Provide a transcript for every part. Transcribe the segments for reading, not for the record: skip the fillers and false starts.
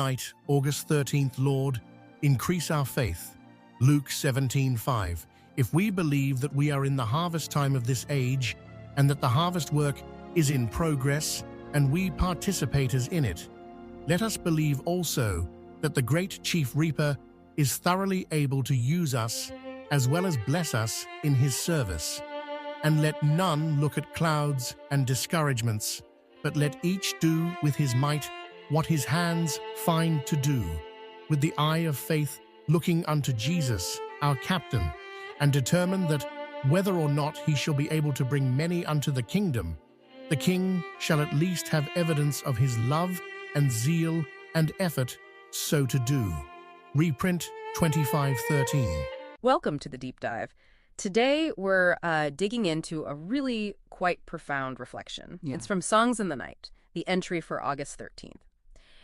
night, August 13th, Lord, increase our faith. Luke 17:5. If we believe that we are in the harvest time of this age, and that the harvest work is in progress, and we participators in it, let us believe also that the great Chief Reaper is thoroughly able to use us as well as bless us in his service. And let none look at clouds and discouragements, but let each do with his might what his hands find to do, with the eye of faith looking unto Jesus, our captain, and determine that whether or not he shall be able to bring many unto the kingdom, the king shall at least have evidence of his love and zeal and effort so to do. Reprint 2513. Welcome to the Deep Dive. Today we're digging into a really quite profound reflection. Yeah. It's from Songs in the Night, the entry for August 13th.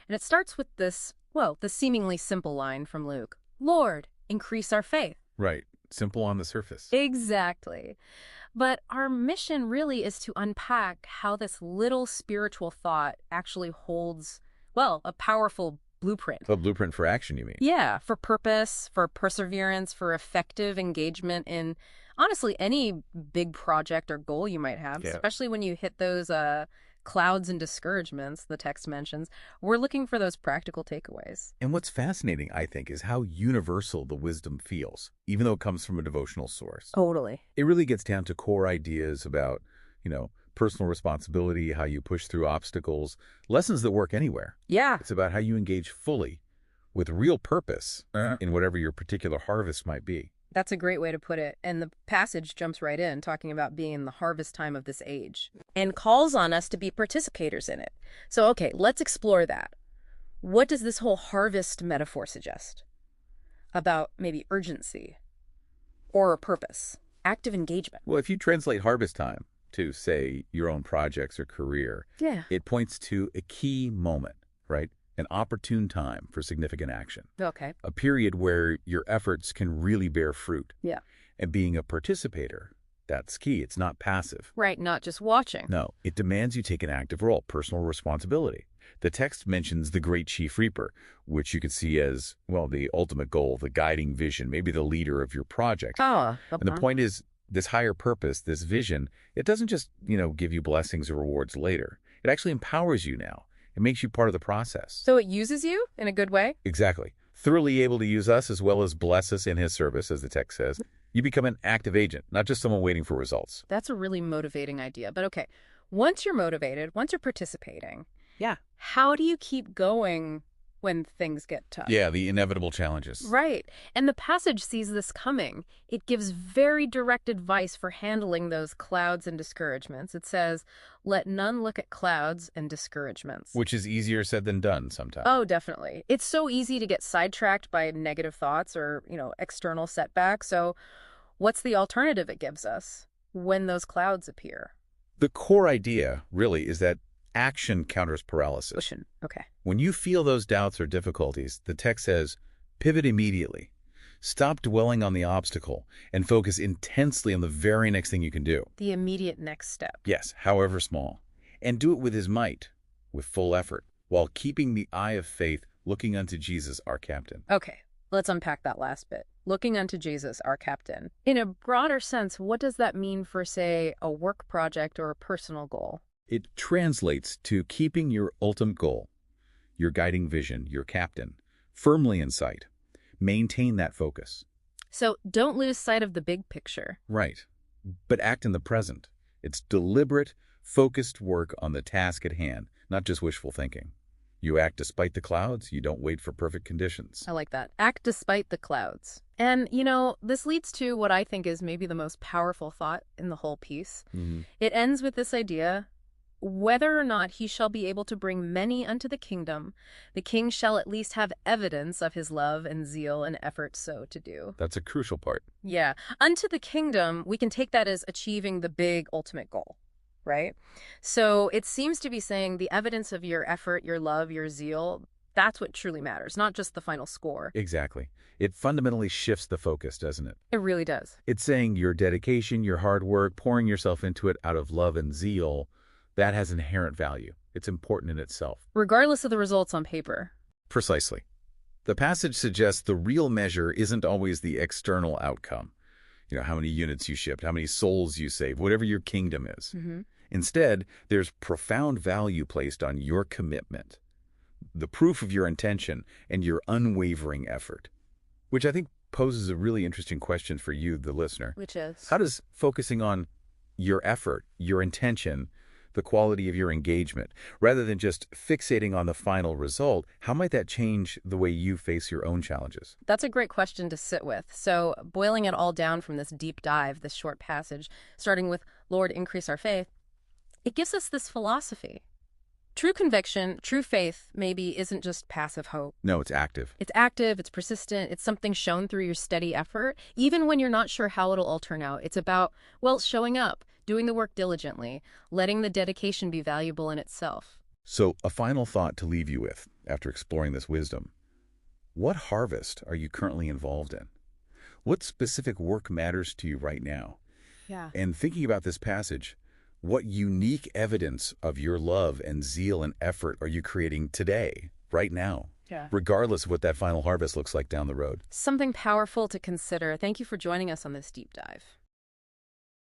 And it starts with this, the seemingly simple line from Luke, Lord, increase our faith. Right. Simple on the surface. Exactly. But our mission really is to unpack how this little spiritual thought actually holds, a powerful blueprint. A blueprint for action, you mean? Yeah, for purpose, for perseverance, for effective engagement in, honestly, any big project or goal you might have, Yeah. especially when you hit those clouds and discouragements the text mentions. We're looking for those practical takeaways. And what's fascinating, I think, is how universal the wisdom feels, even though it comes from a devotional source. Totally. It really gets down to core ideas about, personal responsibility, how you push through obstacles, lessons that work anywhere. Yeah. It's about how you engage fully with real purpose in whatever your particular harvest might be. That's a great way to put it. And the passage jumps right in, talking about being in the harvest time of this age and calls on us to be participators in it. So, okay, let's explore that. What does this whole harvest metaphor suggest about maybe urgency or purpose, active engagement? Well, if you translate harvest time to, say, your own projects or career, Yeah. it points to a key moment, right? An opportune time for significant action. Okay. A period where your efforts can really bear fruit. Yeah. And being a participator, that's key. It's not passive. Right, not just watching. No, it demands you take an active role, personal responsibility. The text mentions the great Chief Reaper, which you could see as, the ultimate goal, the guiding vision, maybe the leader of your project. Oh, And the point is, this higher purpose, this vision, it doesn't just, give you blessings or rewards later. It actually empowers you now. It makes you part of the process. So it uses you in a good way? Exactly. Thoroughly able to use us as well as bless us in his service, as the text says. You become an active agent, not just someone waiting for results. That's a really motivating idea. But okay, once you're motivated, once you're participating, how do you keep going when things get tough? Yeah, the inevitable challenges. Right. And the passage sees this coming. It gives very direct advice for handling those clouds and discouragements. It says, let none look at clouds and discouragements. Which is easier said than done sometimes. Oh, definitely. It's so easy to get sidetracked by negative thoughts or, external setbacks. So what's the alternative it gives us when those clouds appear? The core idea, really, is that action counters paralysis. Okay. When you feel those doubts or difficulties, the text says, pivot immediately. Stop dwelling on the obstacle and focus intensely on the very next thing you can do. The immediate next step. Yes, however small. And do it with his might, with full effort, while keeping the eye of faith looking unto Jesus, our captain. Okay, let's unpack that last bit. Looking unto Jesus, our captain. In a broader sense, what does that mean for, say, a work project or a personal goal? It translates to keeping your ultimate goal, your guiding vision, your captain, firmly in sight. Maintain that focus. So don't lose sight of the big picture. Right. But act in the present. It's deliberate, focused work on the task at hand, not just wishful thinking. You act despite the clouds. You don't wait for perfect conditions. I like that. Act despite the clouds. And, this leads to what I think is maybe the most powerful thought in the whole piece. Mm-hmm. It ends with this idea, whether or not he shall be able to bring many unto the kingdom, the king shall at least have evidence of his love and zeal and effort so to do. That's a crucial part. Yeah. Unto the kingdom, we can take that as achieving the big ultimate goal, right? So it seems to be saying the evidence of your effort, your love, your zeal, that's what truly matters, not just the final score. Exactly. It fundamentally shifts the focus, doesn't it? It really does. It's saying your dedication, your hard work, pouring yourself into it out of love and zeal, that has inherent value. It's important in itself. Regardless of the results on paper. Precisely. The passage suggests the real measure isn't always the external outcome. How many units you shipped, how many souls you saved, whatever your kingdom is. Instead, there's profound value placed on your commitment, the proof of your intention, and your unwavering effort, which I think poses a really interesting question for you, the listener. Which is? How does focusing on your effort, your intention, the quality of your engagement, rather than just fixating on the final result, how might that change the way you face your own challenges? That's a great question to sit with. So boiling it all down from this deep dive, this short passage, starting with, Lord, increase our faith, it gives us this philosophy. True conviction, true faith, maybe isn't just passive hope. No, it's active. It's active, it's persistent, it's something shown through your steady effort, even when you're not sure how it'll all turn out. It's about, well, showing up, doing the work diligently, letting the dedication be valuable in itself. So, a final thought to leave you with, after exploring this wisdom. What harvest are you currently involved in? What specific work matters to you right now? Yeah. And thinking about this passage, what unique evidence of your love and zeal and effort are you creating today, right now? Yeah. Regardless of what that final harvest looks like down the road. Something powerful to consider. Thank you for joining us on this deep dive.